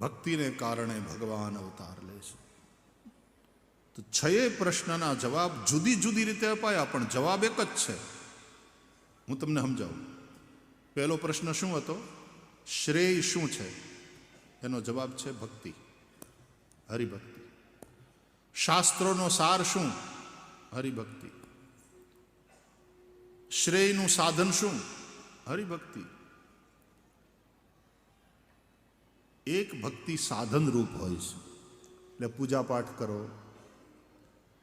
ભક્તિને કારણે ભગવાન અવતાર લે છે. તો 6 પ્રશ્નના જવાબ જુદી જુદી રીતે અપાયા, પણ જવાબ એક જ છે. હું તમને સમજાવું. પહેલો પ્રશ્ન શું હતો? શ્રેય શું છે? એનો જવાબ છે ભક્તિ, હરિભક્તિ. શાસ્ત્રોનો સાર શું? હરિભક્તિ. શ્રેયનું સાધન શું? હરિભક્તિ. એક ભક્તિ સાધન રૂપ હોય છે. એટલે પૂજા પાઠ કરો,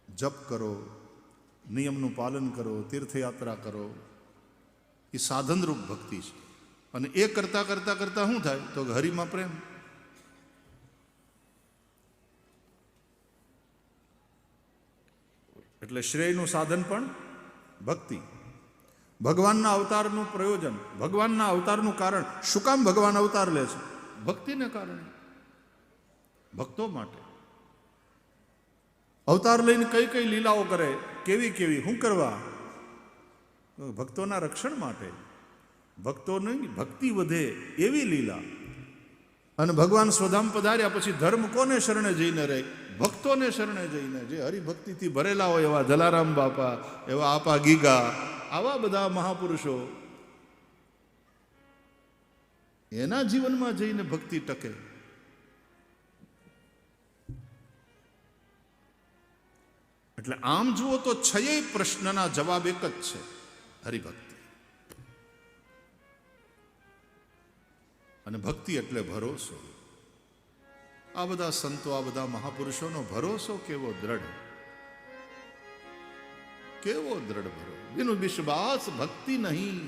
જપ કરો, નિયમનું પાલન કરો, તીર્થયાત્રા કરો, એ સાધનરૂપ ભક્તિ છે. અને એ કરતા કરતા કરતા શું થાય? તો હરિમાં પ્રેમ. એટલે શ્રેયનું સાધન પણ ભક્તિ. ભગવાનના અવતારનું પ્રયોજન, ભગવાનના અવતારનું કારણ. શું કામ ભગવાન અવતાર લે છે? ભક્તિને કારણે, ભક્તો માટે. અવતાર લઈને કઈ કઈ લીલાઓ કરે, કેવી કેવી, શું કરવા? ભક્તોના રક્ષણ માટે, ભક્તોની ભક્તિ વધે એવી લીલા. અને ભગવાન સ્વધામ પધાર્યા પછી ધર્મ કોને શરણે જઈને રહે? ભક્તોને શરણે જઈને. જે હરિભક્તિથી ભરેલા હોય એવા જલારામ બાપા, એવા આપા ગીગા, આવા બધા મહાપુરુષો, એના જીવનમાં જઈને ભક્તિ ટકે. એટલે આમ જુઓ તો 6 પ્રશ્નના જવાબ એક જ છે, હરિભક્તિ. અને ભક્તિ એટલે ભરોસો. આ બધા સંતો, આ બધા મહાપુરુષોનો ભરોસો કેવો દ્રઢ, કેવો દ્રઢ ભરોસો. બિનુ વિશ્વાસ ભક્તિ નહીં,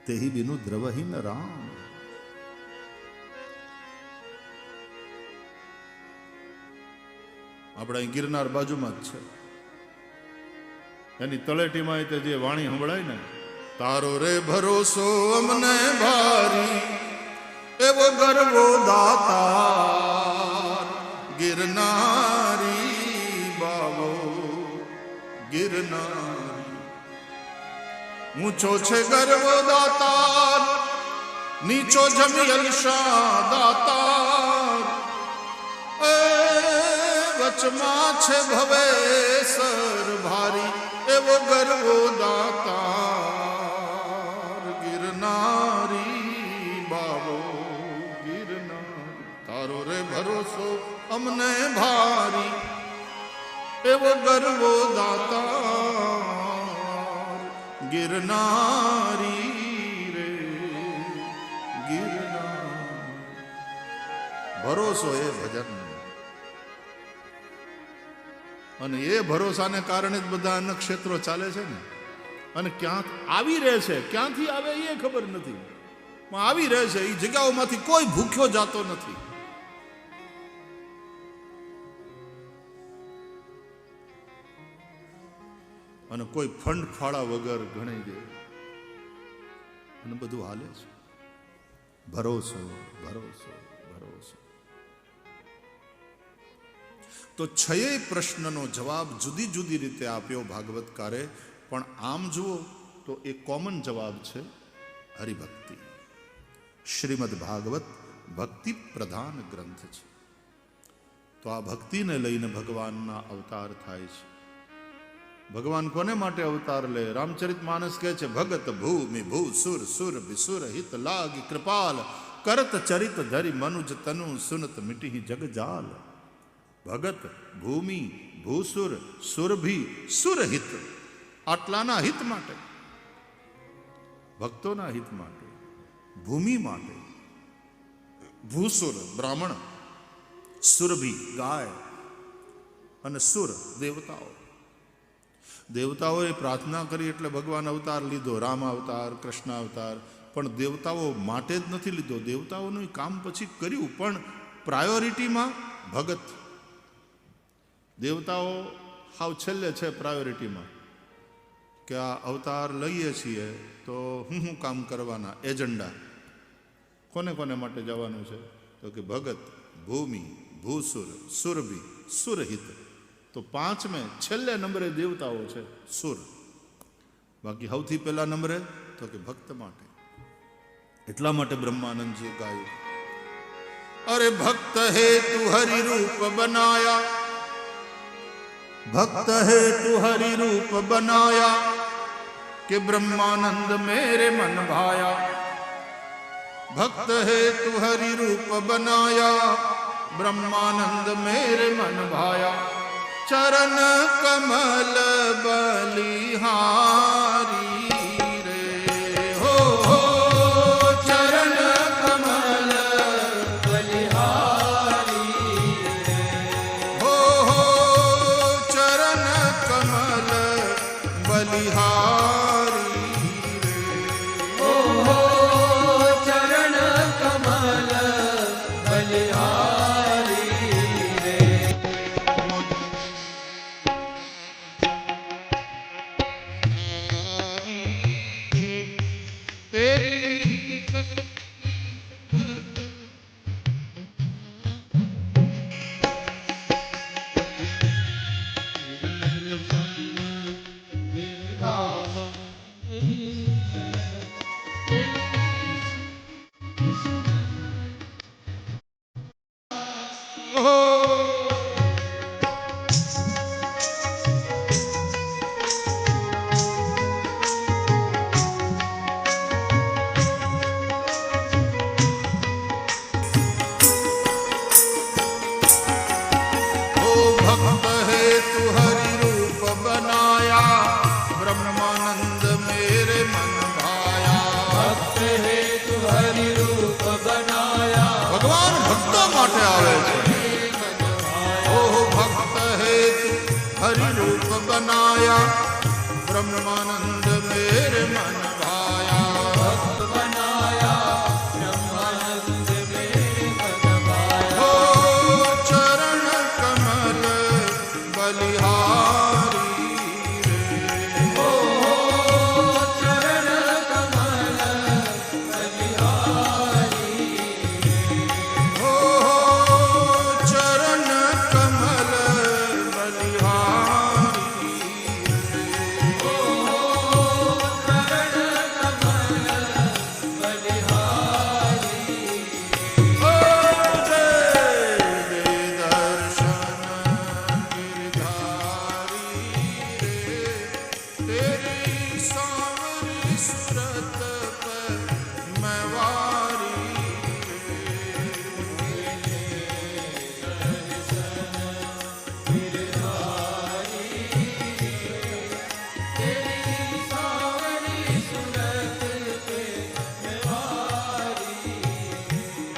તેહી બિનુ દ્રવહીન રામ. આપણા ગિરનાર બાજુમાં જ છે. એની તળેટીમાં તે જે વાણી સંભળાય ને, તારો રે ભરોસો અમને ભારી, એવો ગર્વો દાતાર ગિરનારી બાવો ગિરનારી. ઊંચો છે ગર્વો દાતાર, નીચો જમી અલશા દાતાર. વચમાં છે ભવેસર ભારી, એવો ગર્વો દાતાર ગિરનારી બાવો ગિરનારી. તારો રે ભરોસો અમને ભારી, એવો ગર્વો દાતાર ગિરનારી રે ગિરનારી. ભરોસો એ ભજન. અને એ ભરોસાને કારણે જ બધા અન્નક્ષેત્રો ચાલે છે ને. અને ક્યાં આવી રહે છે, ક્યાંથી આવે એ ખબર નથી, આવી રહે છે. એ જગ્યાઓમાંથી કોઈ ભૂખ્યો જાતો નથી. અને કોઈ ફંડ ફાળા વગર ગણાઈ દે અને બધું હાલે છે. ભરોસો ભરોસો ભરોસો. તો 6 પ્રશ્નનો જવાબ જુદી જુદી રીતે આપ્યો ભાગવતકારે. પણ આમ જુઓ તો એ કોમન જવાબ છે, હરિભક્તિ. શ્રીમદ ભાગવત ભક્તિ પ્રધાન ગ્રંથ છે. તો આ ભક્તિને લઈને ભગવાનના અવતાર થાય છે. ભગવાન કોને માટે અવતાર લે? રામચરિત માનસ કહે છે, ભગત ભૂમિ ભૂ સુર સુર વિસુર હિત લાગી કૃપાલ, કરત ચરિત ધરી મનુજ તનુ સુનત મિટી જગ જાલ. ભગત, ભૂમિ, ભૂસુર, સુરભી, સુરહિત. આટલાના હિત માટે, ભક્તોના હિત માટે, ભૂમિ માટે, ભૂસુર બ્રાહ્મણ, સુરભી ગાય, અને સુર દેવતાઓ. દેવતાઓએ પ્રાર્થના કરી એટલે ભગવાન અવતાર લીધો, રામ અવતાર, કૃષ્ણ અવતાર. પણ દેવતાઓ માટે જ નથી લીધો. દેવતાઓનું કામ પછી કર્યું, પણ પ્રાયોરિટીમાં ભગત. દેવતાઓ હાવ છેલ્લે છે પ્રાયોરિટીમાં, કે આ અવતાર લઈએ છીએ તો હું કામ કરવાના, એજન્ડા કોને કોને માટે જવાનું છે? તો કે ભગત, ભૂમિ, ભૂસુર, સુરભી, સુરહિત. તો 5મે છેલ્લે નંબરે દેવતાઓ છે, સુર. બાકી સૌથી પહેલા નંબરે તો કે ભક્ત માટે. એટલા માટે બ્રહ્માનંદજીએ ગાયું, अरे भक्त हेतु हरि रूप बनाया, भक्त हेतु हरि रूप बनाया, कि ब्रह्मानंद मेरे मन भाया। भक्त हेतु हरि रूप बनाया, ब्रह्मानंद मेरे मन भाया। चरण कमल बलिहारी रे, हो चरण कमल बलिहारी रे, हो चरण कमल बलिहारी रे, हो चरण कमल बलिहारी रे। भक्त हेतु हरि रूप बनाया, ब्रह्मानंद मेरे मन भाया। भक्त हेतु हरि रूप बनाया, भगवान भक्तों माटे आवे छे। ओ भक्त हेतु हरि रूप बनाया, ब्रह्मानंद मेरे मन भाया। भक्त बनाया, ब्रह्मानंद मेरे मन भाया। ओ चरण कमल बलिहारी रे, हो चरण कमल बलिहारी रे, हो चरण कमल बलिहारी रे, हो चरण कमल बलिहारी रे। ओ दे दर्शन गिरधारी रे, तेरी सांवरी सूरत पर मैं वारी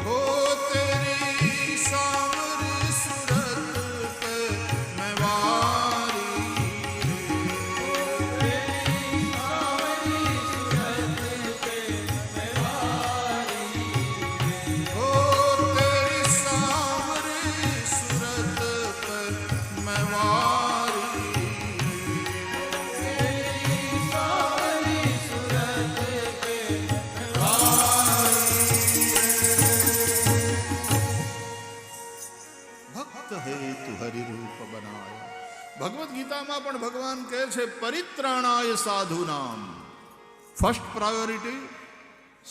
हो, तेरी सांवरी सूरत पे मैं वारी हो, तेरी सांवरी सूरत पे मैं वारी ભક્ત હેતુ હરિ રૂપ બનાયા. ભગવદ્ ગીતામાં પણ ભગવાન કહે છે પરિત્રાણાય સાધુ નામ. ફર્સ્ટ પ્રાયોરિટી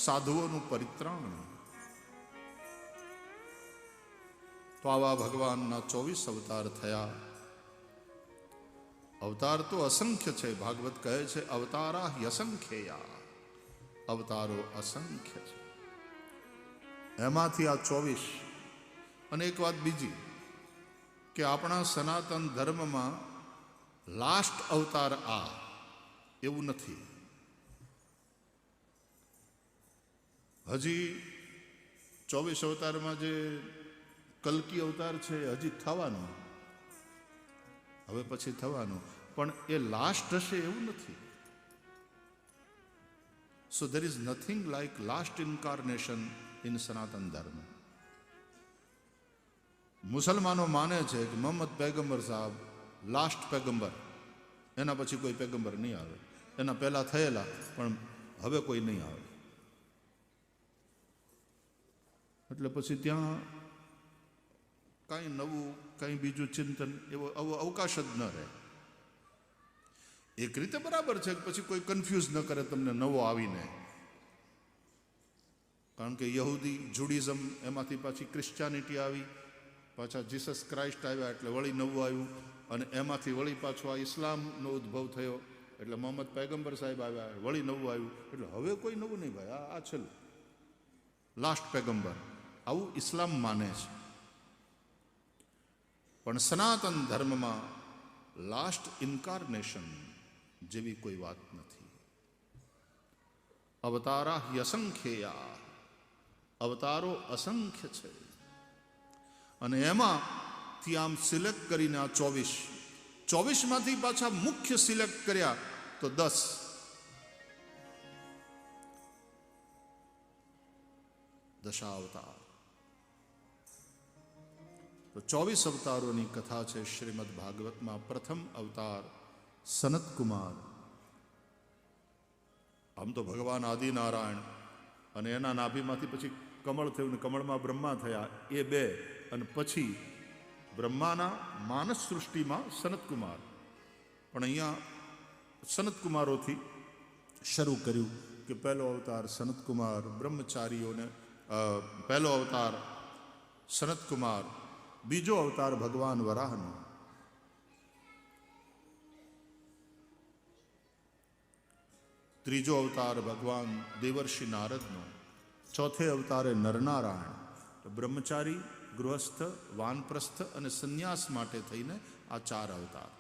સાધુઓનું પરિત્રાણ. તો આવા ભગવાનના 24 અવતાર થયા. અવતાર તો અસંખ્ય છે. ભાગવત કહે છે અવતારા યસંખ્યયા, અવતારો અસંખ્ય છે. એમાંથી આ 24. અને એક વાત બીજી કે આપણા સનાતન ધર્મમાં લાસ્ટ અવતાર આ એવું નથી. હજી 24 અવતારમાં જે કલ્કી અવતાર છે હજી થવાનો, હવે પછી થવાનું, પણ એ લાસ્ટ હશે એવું નથી. So there is nothing like last incarnation in Sanatan Dharma. મુસલમાનો માને છે કે મોહમ્મદ પૈગંબર સાહેબ લાસ્ટ પૈગંબર, એના પછી કોઈ પૈગંબર નહીં આવે. એના પહેલા થયેલા પણ હવે કોઈ નહીં આવે. એટલે પછી ત્યાં કાંઈ નવું, કાંઈ બીજું ચિંતન એવો અવકાશ જ ન રહે. એક રીતે બરાબર છે કે પછી કોઈ કન્ફ્યુઝ ન કરે તમને નવો આવીને. કારણ કે યહૂદી જુડિઝમ એમાંથી પાછી ક્રિશ્ચિયાનિટી આવી, પાછા જીસસ ક્રાઇસ્ટ આવ્યા એટલે વળી નવું આવ્યું, અને એમાંથી વળી પાછો આ ઇસ્લામનો ઉદ્ભવ થયો એટલે મોહમ્મદ પૈગંબર સાહેબ આવ્યા, વળી નવું આવ્યું. એટલે હવે કોઈ નવું નહીં ભાઈ, આ છેલ્લું લાસ્ટ પૈગંબર, આવું ઇસ્લામ માને છે. પણ સનાતન ધર્મમાં લાસ્ટ ઇન્કાર્નેશન જેવી કોઈ વાત નથી. અવતારા યસંખ્યા, અવતારો અસંખ્ય છે, અને એમાંથી આમ સિલેક્ટ કરીને આ 24માંથી પાછા મુખ્ય સિલેક્ટ કર્યા તો 10. દશાવતાર. તો 24 અવતારોની કથા છે શ્રીમદ ભાગવતમાં. પ્રથમ અવતાર સનત કુમાર. આમ તો ભગવાન આદિનારાયણ, અને એના નાભીમાંથી પછી કમળ થયું ને કમળમાં બ્રહ્મા થયા, એ 2, અને પછી બ્રહ્માના માનસ સૃષ્ટિમાં સનતકુમાર. પણ અહીંયા સનતકુમારોથી શરૂ કર્યું કે પહેલો અવતાર સનતકુમાર બ્રહ્મચારીઓને, પહેલો અવતાર સનતકુમાર, બીજો અવતાર ભગવાન વરાહનો, ત્રીજો અવતાર ભગવાન દેવર્ષિ નારદનો, ચોથે અવતારે નરનારાયણ. બ્રહ્મચારી, ગૃહસ્થ, વાનપ્રસ્થ અને સંન્યાસ માટે થઈને આ 4 અવતાર.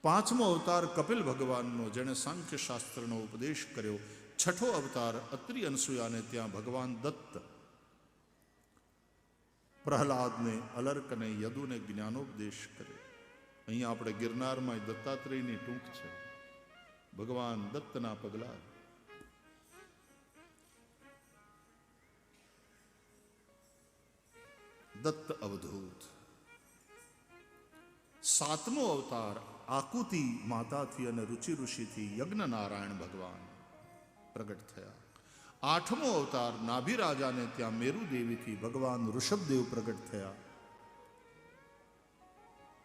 5મો અવતાર કપિલ ભગવાનનો, જેણે સાંખ્ય શાસ્ત્રનો ઉપદેશ કર્યો. 6ઠો અવતાર અત્રિ અનસૂયાને ત્યાં ભગવાન દત્ત, પ્રહલાદને, અલર્કને, યદુને જ્ઞાનોપદેશ કર્યો. અહીંયા આપણે ગિરનારમાં દત્તાત્રેયની ટૂંક છે, ભગવાન દત્તના પગલા. દત્ત અવધૂત. 7મો અવતાર આકુતિ માતાથી અને રુચિ ઋષિથી યજ્ઞ નારાયણ ભગવાન પ્રગટ થયા. 8મો અવતાર નાભી રાજાને ત્યાં મેરુ દેવીથી ભગવાન ઋષભદેવ પ્રગટ થયા.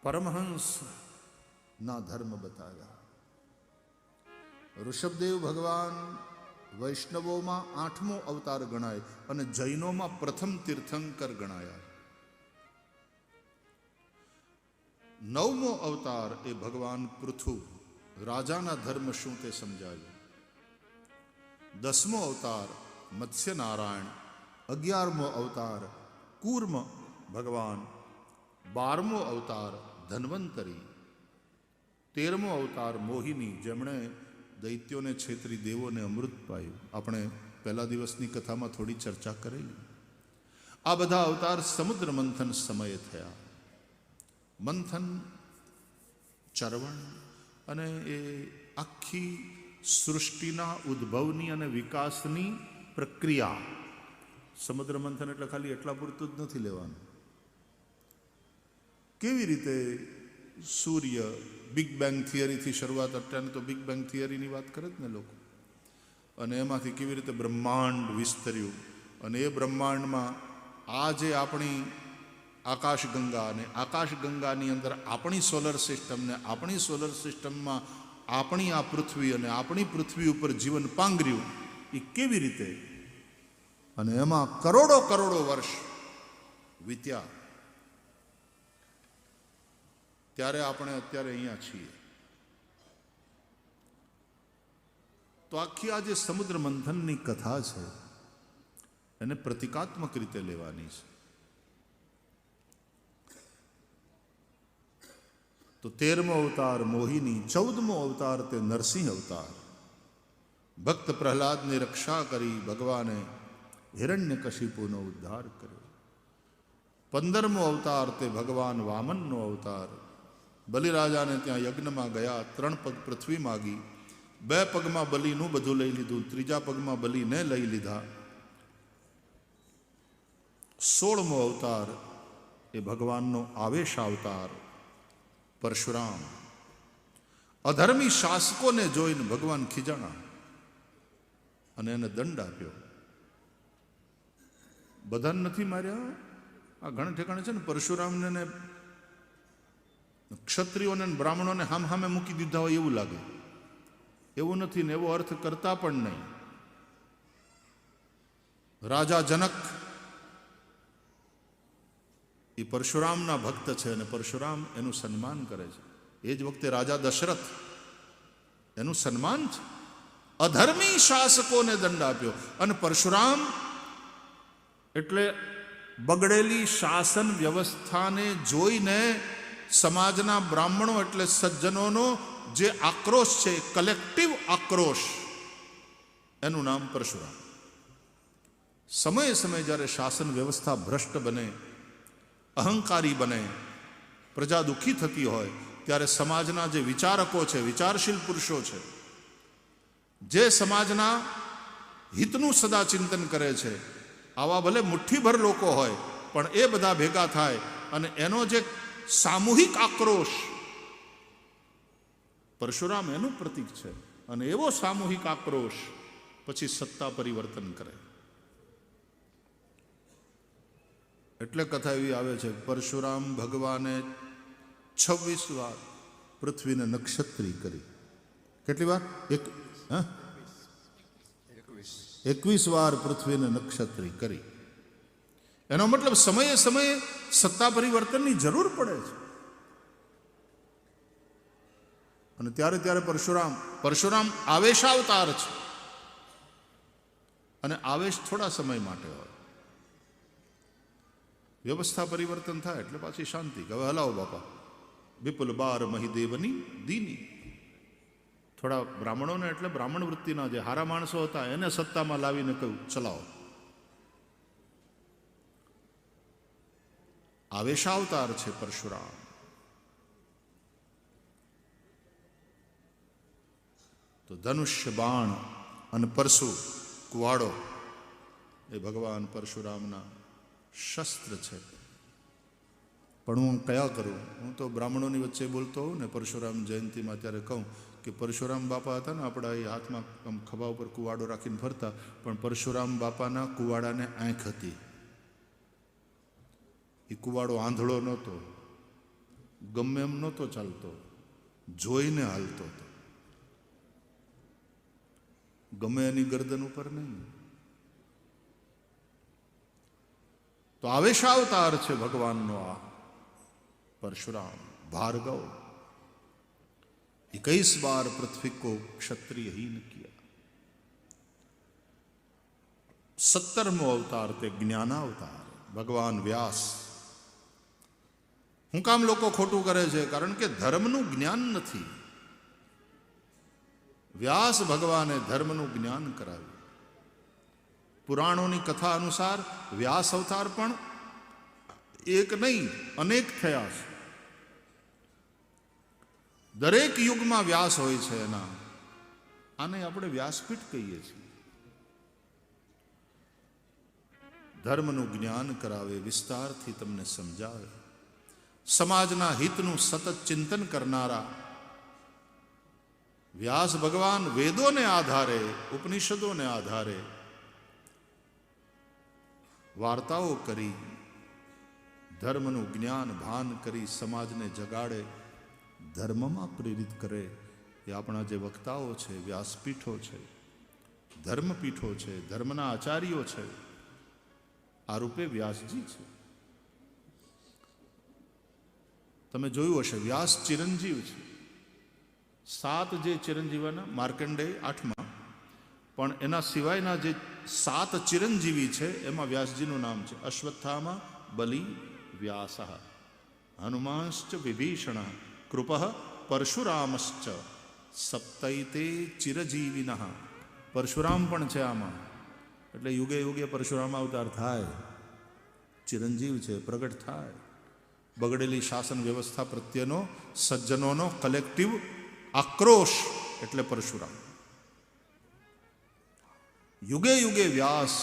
પરમહંસ ના ધર્મ બતાવ્યા. ઋષભદેવ ભગવાન વૈષ્ણવોમાં 8મો અવતાર ગણાય અને જૈનોમાં પ્રથમ તીર્થંકર ગણાયા. 9મો અવતાર એ ભગવાન પૃથુ, રાજાના ધર્મ શું તે સમજાવ્યું. 10મો અવતાર મત્સ્ય નારાયણ. 11મો અવતાર કૂર્મ ભગવાન. 12મો અવતાર ધન્વંતરી. 13મો અવતાર મોહિની, જેમણે દૈત્યોને છેતરી દેવોને અમૃત પાયું. આપણે પહેલા દિવસની કથામાં થોડી ચર્ચા કરેલી. આ બધા અવતાર સમુદ્ર મંથન સમયે થયા. મંથન, ચરવણ અને એ આખી સૃષ્ટિના ઉદ્ભવની અને વિકાસની પ્રક્રિયા. સમુદ્ર મંથન એટલે ખાલી એટલા પૂરતું જ નથી લેવાનું. કેવી રીતે સૂર્ય, બિગ બેંગ થિયરીથી શરૂઆત, અત્યારે તો બિગ બેંગ થિયરીની વાત કરે જ ને લોકો, અને એમાંથી કેવી રીતે બ્રહ્માંડ વિસ્તર્યું, અને એ બ્રહ્માંડમાં આ જે આપણી આકાશગંગા, અને આકાશગંગાની અંદર આપણી સોલર સિસ્ટમ, ને આપણી સોલર સિસ્ટમમાં આપણી આ પૃથ્વી, અને આપણી પૃથ્વી ઉપર જીવન પાંગર્યું, એ કેવી રીતે, અને એમાં કરોડો કરોડો વર્ષ વીત્યા, ત્યારે આપણે અત્યારે અહીંયા છીએ. તો આખી આ જે સમુદ્ર મંથનની કથા છે એને પ્રતિકાત્મક રીતે લેવાની છે. તો 13મો અવતાર મોહિની, 14મો અવતાર તે નરસિંહ અવતાર. ભક્ત પ્રહલાદની રક્ષા કરી ભગવાને હિરણ્યકશિપુનો ઉદ્ધાર કર્યો. 15મો અવતાર તે ભગવાન વામનનો અવતાર. બલિરાજાને ત્યાં યજ્ઞમાં ગયા, 3 પગ પૃથ્વી માગી, 2 પગમાં બલિનું બધું લઈ લીધું, 3જા પગમાં બલિને લઈ લીધા. 16મો અવતાર એ ભગવાનનો આવેશ અવતાર પરશુરામ. અધર્મી શાસકોને જોઈને ભગવાન ખીજાણા અને એને દંડ આપ્યો. બધાને નથી માર્યા, આ ઘણા ઠેકાણે છે ને પરશુરામને ને ક્ષત્રિયોને બ્રાહ્મણોને હામે મૂકી દીધા હોય એવું લાગે. એવું નથી ને એવો અર્થ કરતા પણ નહીં. રાજા જનક એ પરશુરામના ભક્ત છે અને પરશુરામ એનું સન્માન કરે છે. એ જ વખતે રાજા દશરથ એનું સન્માન છે. અધર્મી શાસકોને દંડ આપ્યો. અને પરશુરામ એટલે બગડેલી શાસન વ્યવસ્થાને જોઈને સમાજના બ્રાહ્મણો એટલે સજ્જનોનો જે આક્રોશ છે, કલેક્ટિવ આક્રોશ, એનું નામ પરશુરામ. સમયે સમયે જ્યારે શાસન વ્યવસ્થા ભ્રષ્ટ બને, અહંકારી બને, પ્રજા દુઃખી થતી હોય, ત્યારે સમાજના જે વિચારકો છે, વિચારશીલ પુરુષો છે, જે સમાજના હિતનું સદા ચિંતન કરે છે, આવા ભલે મુઠ્ઠીભર લોકો હોય પણ એ બધા ભેગા થાય અને એનો જે સામૂહિક આક્રોશ, પરશુરામ એનું પ્રતીક છે. અને એવો સામૂહિક આક્રોશ પછી સત્તા પરિવર્તન કરે. એટલે કથા એવી આવે છે, પરશુરામ ભગવાને 26 વાર પૃથ્વીને નક્ષત્રી કરી. કેટલી વાર? 21 વાર પૃથ્વીને નક્ષત્રી કરી. એનો મતલબ સમયે સમયે સત્તા પરિવર્તનની જરૂર પડે છે. અને ત્યારે ત્યારે પરશુરામ આવેશાવતાર છે. અને આવેશ થોડા સમય માટે હોય. વ્યવસ્થા પરિવર્તન થાય એટલે પાછી શાંતિ. હવે હલાવો બાપા, વિપુલ બાર મહિદેવની દીની. થોડા બ્રાહ્મણોને એટલે બ્રાહ્મણ વૃત્તિના જે હારા માણસો હતા એને સત્તામાં લાવીને કહ્યું ચલાવો. આવેશાવતાર છે પરશુરામ. તો ધનુષ્ય, બાણ અને પરશુ, કુવાડો એ ભગવાન પરશુરામના શસ્ત્ર છે. પણ હું કયા કરું? હું તો બ્રાહ્મણોની વચ્ચે બોલતો હોઉં ને પરશુરામ જયંતિમાં, ત્યારે કહું કે પરશુરામ બાપા હતા ને આપણા એ હાથમાં આમ ખભા ઉપર કુવાડો રાખીને ફરતા, પણ પરશુરામ બાપાના કુવાડાને આંખ હતી. એ કુવાડો આંધળો નહોતો, ગમે એમ નહોતો ચાલતો, જોઈને હાલતો હતો. ગમે એની ગરદન ઉપર નહીં. તો આવેશાવતાર છે ભગવાનનો આ परशुराम भार्गव 21 बार पृथ्वी को क्षत्रियहीन किया. 17मो अवतार ते ज्ञानावतार भगवान व्यास. હું કામ લોકો ખોટું કરે છે? કારણ કે ધર્મનું જ્ઞાન નથી. વ્યાસ ભગવાને ધર્મનું જ્ઞાન કરાવ્યું. પુરાણોની કથા અનુસાર વ્યાસ અવતાર પણ એક નહીં અનેક થયા છે. દરેક યુગમાં વ્યાસ હોય છે. આને આપણે વ્યાસપીઠ કહીએ છીએ. ધર્મનું જ્ઞાન કરાવે, વિસ્તારથી તમને સમજાવે, સમાજના હિતનું સતત ચિંતન કરનારા વ્યાસ ભગવાન વેદોને આધારે, ઉપનિષદોને આધારે વાર્તાઓ કરી, ધર્મનું જ્ઞાન ભાન કરી સમાજને જગાડે, ધર્મમાં પ્રેરિત કરે. એ આપણા જે વક્તાઓ છે, વ્યાસપીઠો છે, ધર્મપીઠો છે, ધર્મના આચાર્યો છે. આ રૂપે વ્યાસજી છે. તમે જોયું હશે વ્યાસ ચિરંજીવ છે. 7 જે ચિરંજીવાના, માર્કંડેય 8મા, પણ એના સિવાયના જે 7 ચિરંજીવી છે એમાં વ્યાસજીનું નામ છે. અશ્વત્થામા, બલિ, વ્યાસ, હનુમાંશ્ચ વિભીષણ, કૃપ, પરશુરામશ્ચ સપ્તૈતે ચિરજીવિન. પરશુરામ પણ છે આમાં. એટલે યુગે યુગે પરશુરામ અવતાર થાય, ચિરંજીવ છે, પ્રગટ થાય. બગડેલી શાસન વ્યવસ્થા પ્રત્યેનો સજ્જનોનો કલેક્ટિવ આક્રોશ એટલે પરશુરામ. યુગે યુગે વ્યાસ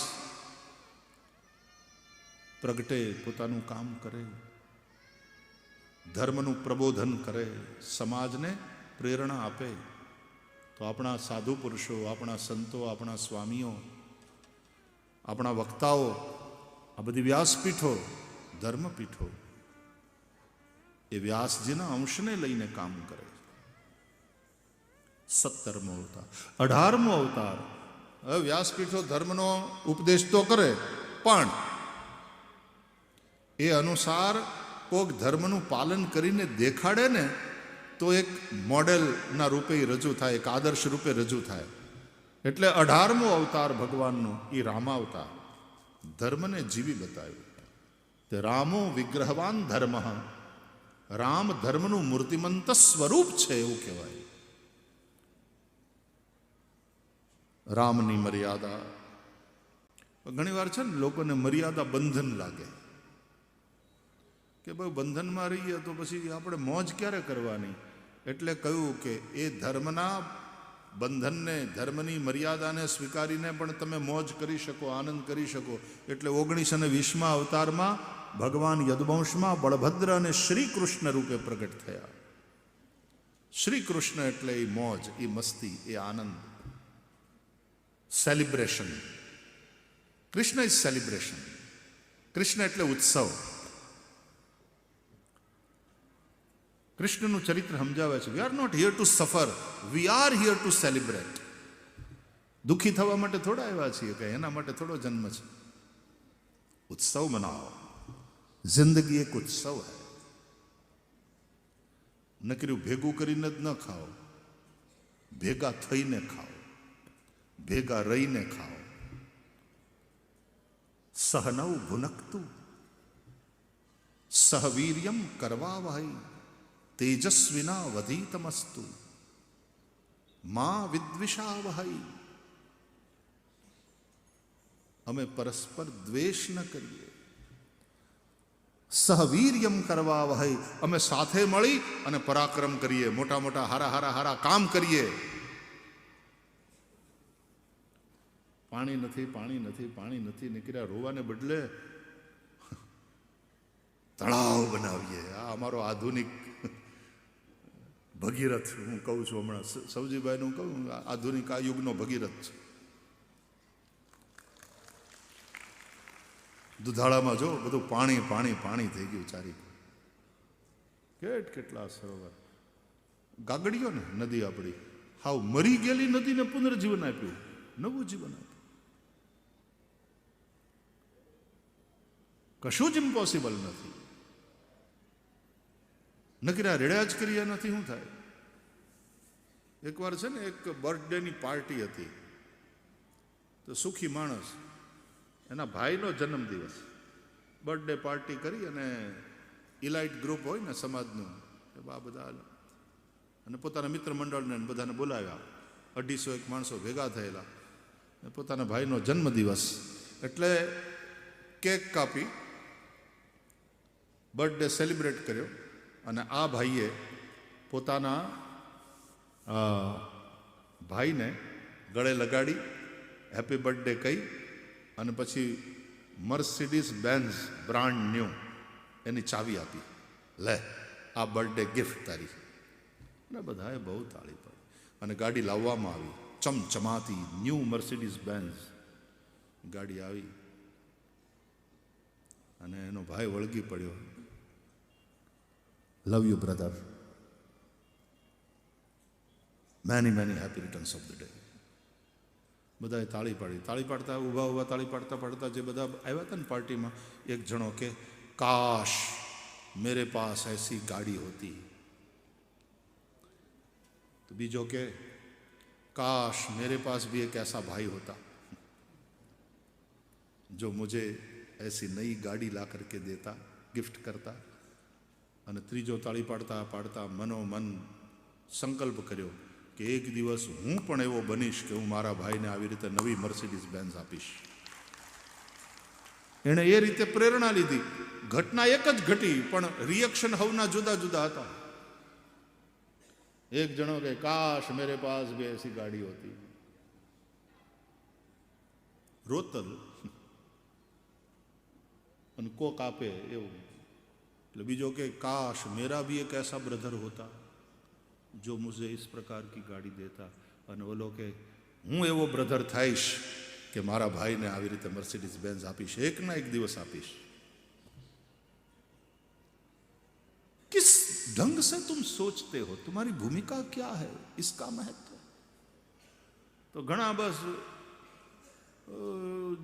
પ્રગટે, પોતાનું કામ કરે, ધર્મનું પ્રબોધન કરે, સમાજને પ્રેરણા આપે. તો આપણા સાધુ પુરુષો, આપણા સંતો, આપણા સ્વામીઓ, આપણા વક્તાઓ, આ બધી વ્યાસપીઠો, ધર્મપીઠો એ વ્યાસજીના અંશને લઈને કામ કરે. 17મો અવતાર. 18મો અવતાર હવે વ્યાસપીઠો ધર્મનો ઉપદેશ તો કરે, પણ એ અનુસાર કોઈક ધર્મનું પાલન કરીને દેખાડે ને તો એક મોડેલના રૂપે રજૂ થાય, એક આદર્શ રૂપે રજૂ થાય. એટલે 18મો અવતાર ભગવાનનો એ રામાવતાર ધર્મને જીવી બતાવ્યું. તે રામો વિગ્રહવાન ધર્મ, રામ ધર્મનું મૂર્તિમંત સ્વરૂપ છે એવું કહેવાય. રામની મર્યાદા ઘણી વાર છે ને લોકોને મર્યાદા બંધન લાગે કે ભાઈ બંધનમાં રહીએ તો પછી આપણે મોજ ક્યારે કરવાની. એટલે કહ્યું કે એ ધર્મના બંધનને, ધર્મની મર્યાદાને સ્વીકારીને પણ તમે મોજ કરી શકો, આનંદ કરી શકો. એટલે 1920મા અવતારમાં ભગવાન યદુવંશમાં બળભદ્ર અને શ્રી કૃષ્ણ રૂપે પ્રગટ થયા. શ્રી કૃષ્ણ એટલે એ મોજ, એ મસ્તી, એ આનંદ, celebration. Krishna is celebration. Krishna એટલે ઉત્સવ. કૃષ્ણનું ચરિત્ર સમજાવે છે, we are not here to suffer, we are here to celebrate. દુઃખી થવા માટે થોડા આવ્યા છીએ કે એના માટે થોડો જન્મ છે. ઉત્સવ મનાવો. જિંદગી એક ઉત્સવ હૈ. નકર્યું ભેગું કરીને જ ન ખાઓ, ભેગા થઈને ખાઓ, ભેગા રહીને ખાઓ. સહનૌ ભુનક્તુ સહવીર્યમ કરવાવહૈ તેજસ્વિના વધિતમસ્તુ મા વિદ્વિષાવહૈ. અમે પરસ્પર દ્વેષ ન કરીએ. સહવીર્યમ કરવાવહૈ, અમે સાથે મળી અને પરાક્રમ કરીએ, મોટા મોટા હારા કામ કરીએ. પાણી નથી, પાણી નથી, પાણી નથી નીકળ્યા રોવાને બદલે તળાવ બનાવીએ. આ અમારો આધુનિક ભગીરથ, હું કહું છું હમણાં સવજીભાઈનું કહું, આધુનિક આ યુગનો ભગીરથ છે. દુધાળામાં જો બધું પાણી પાણી પાણી થઈ ગયું ચારી. કેટલા સરોવર, ગાગડીઓ ને નદી આપણી હાવ મરી ગયેલી નદીને પુનર્જીવન આપ્યું, નવું જીવન આપ્યું. કશું જ ઇમ્પોસિબલ નથી. નકરા રેડ્યા જ કર્યા નથી. શું થાય? એકવાર છે ને એક બર્થડેની પાર્ટી હતી, તો સુખી માણસ, એના ભાઈનો જન્મદિવસ, બર્થડે પાર્ટી કરી અને ઇલાઇટ ગ્રુપ હોય ને સમાજનું, આ બધા અને પોતાના મિત્ર મંડળને બધાને બોલાવ્યા. 250 માણસો ભેગા થયેલા. પોતાના ભાઈનો જન્મદિવસ એટલે કેક કાપી બર્થડે સેલિબ્રેટ કર્યો. અને આ ભાઈએ પોતાના ભાઈને ગળે લગાડી હેપી બર્થડે કહી અને પછી મર્સિડીઝ બેન્ઝ બ્રાન્ડ ન્યૂ એની ચાવી આપી, લે આ બર્થડે ગિફ્ટ તારી. અને બધાએ બહુ તાળી પાડી અને ગાડી લાવવામાં આવી, ચમચમાતી ન્યૂ મર્સિડીઝ બેન્ઝ ગાડી આવી. અને એનો ભાઈ વળગી પડ્યો, love you brother, many happy returns of the day. બધાએ તાળી પાડી. તાળી પાડતા ઊભા તાળી પાડતા જે બધા આવ્યા હતા ને પાર્ટીમાં, એક જણો કે કાશ મેરે પાસ એસી ગાડી હોતી. તો બીજો કે काश मेरे पास भी एक ऐसा भाई होता जो मुझे ऐसी नई गाड़ी ला करके देता, गिफ्ट करता. અને ત્રીજો તાળી પાડતા પાડતા મનોમન સંકલ્પ કર્યો કે એક દિવસ હું પણ એવો બનીશ કે હું મારા ભાઈને આવી રીતે નવી મર્સિડીઝ બેન્ઝ આપીશ. એણે એ રીતે પ્રેરણા લીધી. ઘટના એક જ ઘટી, પણ રિએક્શન હવના જુદા જુદા હતા. એક જણો કે કાશ મેરે પાસ ભી એસી ગાડી હોતી, રોતલ, અને કોક આપે એવું. એટલે બીજો કે काश मेरा भी एक ऐसा ब्रदर होता जो मुझे इस प्रकार की गाड़ी देता. અને ઓલો કે હું એવો બ્રધર થઈશ કે મારા ભાઈને આવી રીતે મર્સિડીઝ બેન્ઝ આપીશ, એક ના એક દિવસ આપીશ. किस ढंग से तुम सोचते हो, तुम्हारी भूमिका क्या है, इसका महत्व. तो ઘણા બસ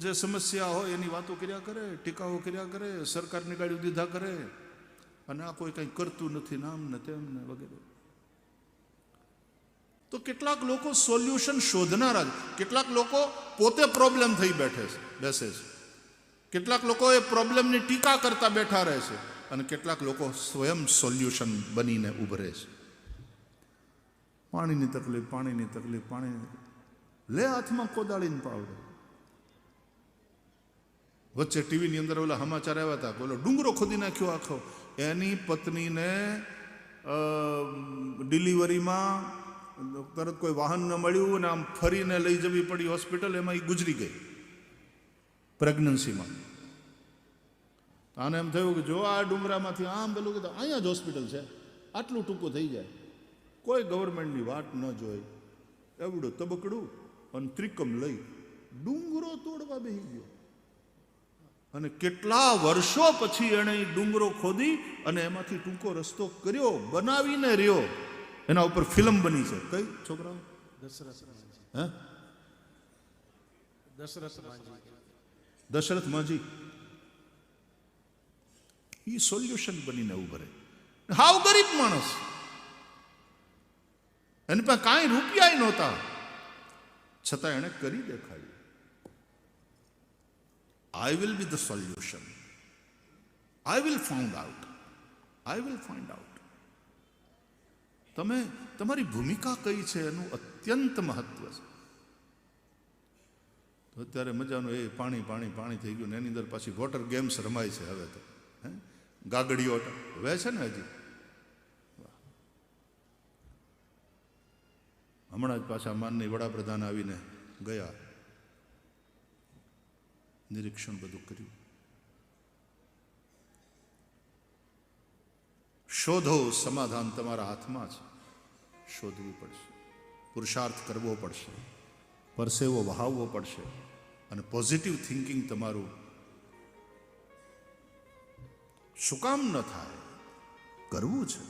જે સમસ્યા હોય એની વાતો કર્યા કરે, ટીકાઓ કર્યા કરે, સરકારની ગાડીઓ દીધા કરે, અને આ કોઈ કંઈ કરતું નથી, નામ ને તેમ ને વગેરે. તો કેટલાક લોકો સોલ્યુશન શોધનારા, કેટલાક લોકો પોતે પ્રોબ્લેમ થઈ બેસે છે, કેટલાક લોકો એ પ્રોબ્લેમની ટીકા કરતા બેઠા રહે છે, અને કેટલાક લોકો સ્વયં સોલ્યુશન બનીને ઉભરે છે. પાણીની તકલીફ, લે હાથમાં કોદાળીને પાવડે. વચ્ચે ટીવીની અંદર ઓલા સમાચાર આવ્યા હતા, ઓલો ડુંગરો ખોદી નાખ્યો આખો, એની પત્નીને ડિલિવરીમાં તરત કોઈ વાહન ન મળ્યું અને આમ ફરીને લઈ જવી પડી હોસ્પિટલ, એમાં એ ગુજરી ગઈ પ્રેગ્નન્સીમાં. આને એમ થયું કે જો આ ડુંગરામાંથી આમ પેલું કીધું અહીંયા જ હોસ્પિટલ છે, આટલું ટૂંકું થઈ જાય, કોઈ ગવર્મેન્ટની વાટ ન જોઈ, એવડું તબકડું અને ત્રિકમ લઈ ડુંગરો તોડવા બેસી ગયો. અને કેટલા વર્ષો પછી એણે ડુંગરો ખોદી અને એમાંથી ટૂંકો રસ્તો કર્યો, બનાવીને રહ્યો. એના ઉપર ફિલ્મ બની છે. કઈ છોકરાઓ? દશરથ માંજી. એ સોલ્યુશન બનીને ઉભરે. હાવ ગરીબ માણસ, એની પાસે કાંઈ રૂપિયા નહોતા, છતાં એણે કરી દેખાડ્યું. I will be the solution. I will find out. તમે તમારી ભૂમિકા કઈ છે એનું અત્યંત મહત્વ છે. તો અત્યારે મજાનું એ પાણી થઈ ગયું ને એની અંદર પાછી વોટર ગેમ્સ રમાય છે હવે તો. ગાગડીઓ હવે છે ને હજી. હમણાં જ પાછા માનની વડાપ્રધાન આવીને ગયા, નિરીક્ષણ બધું કર્યું. શોધો, સમાધાન તમારા હાથમાં છે, શોધવું પડશે, પુરુષાર્થ કરવો પડશે, પરસેવો વહાવવો પડશે, અને પોઝિટિવ થિંકિંગ તમારું શું કામ ન થાય, કરવું છે.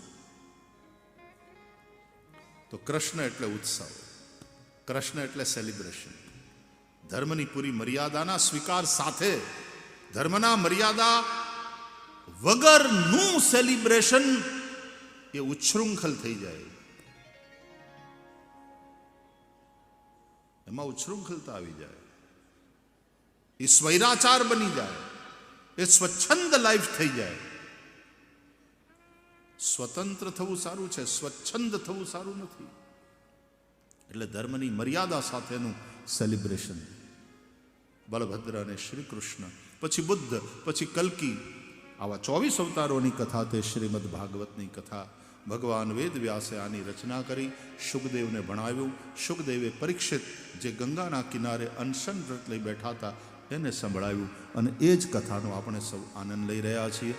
તો કૃષ્ણ એટલે ઉત્સવ, કૃષ્ણ એટલે સેલિબ્રેશન. ધર્મની પૂરી મર્યાદાના સ્વીકાર સાથે, ધર્મના મર્યાદા વગરનું સેલિબ્રેશન એ ઉચ્છૃંખલ થઈ જાય, એમાં ઉચ્છૃંખલતા આવી જાય, એ સ્વૈરાચાર બની જાય, એ સ્વચ્છંદ લાઈફ થઈ જાય. સ્વતંત્ર થવું સારું છે, સ્વચ્છંદ થવું સારું નથી. એટલે ધર્મની મર્યાદા સાથેનું સેલિબ્રેશન. બલભદ્ર અને શ્રી કૃષ્ણ, પછી બુદ્ધ, પછી કલ્કી, આવા 24 અવતારોની કથા તે શ્રીમદ ભાગવતની કથા. ભગવાન વેદ વ્યાસે આની રચના કરી, શુકદેવને ભણાવ્યું. શુકદેવે પરીક્ષિત, જે ગંગાના કિનારે અનશન વ્રત લઈ બેઠા હતા, એને સંભળાવ્યું. અને એ જ કથાનો આપણે સૌ આનંદ લઈ રહ્યા છીએ.